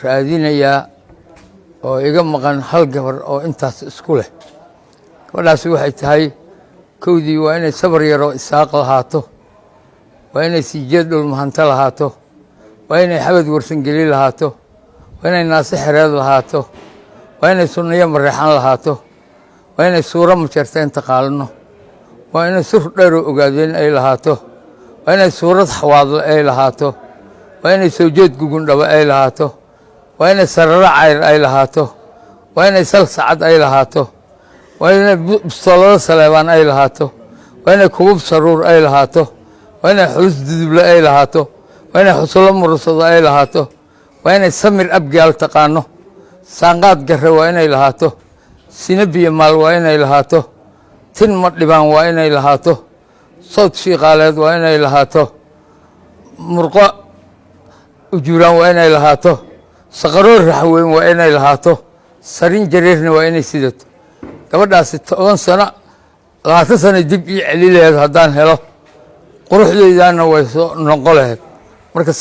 raadinayaa oo iga maqan hal gabar oo intaas isku leh. gabadhaasi waxay tahay kowdii waa inay sabar yaroo isaaq lahaato, waa inay siijeed dhulmahanta lahaato, waa inay xabad warsangeli lahaato, waa inay naase xereed lahaato, waa inay sunniyo mareexan lahaato, waa inay suuro majarteen taqaalno, waa inay sur dheeroo ogaadeen ay lahaato, waa inay suurad xawaadle ay lahaato, waa inay soo jeed gugundhaba ay lahaato, waa inay sararo cayr ay lahaato, waa inay sal sacad ay lahaato, waa inay bistoolado saleebaan ay lahaato, waa inay kubub saruur ay lahaato, waa inay xulus duduble ay lahaato, waa inay xusulo murursado ay lahaato, waa inay samir abgaal taqaano, saanqaad garre waa inay lahaato, sina biyo maal waa inay lahaato, tin ma dhibaan waa inay lahaato, sawd shiiqaaleed waa inay lahaato, murqo ujuuraan waa inay lahaato, saqaroo raxweyn waa inay lahaato, sarin jareerna waa inay sidato. gabadhaasi 10 sano 20 sano dib ii celi laheed haddaan helo, quruxdaydaana way soo noqon laheed. marka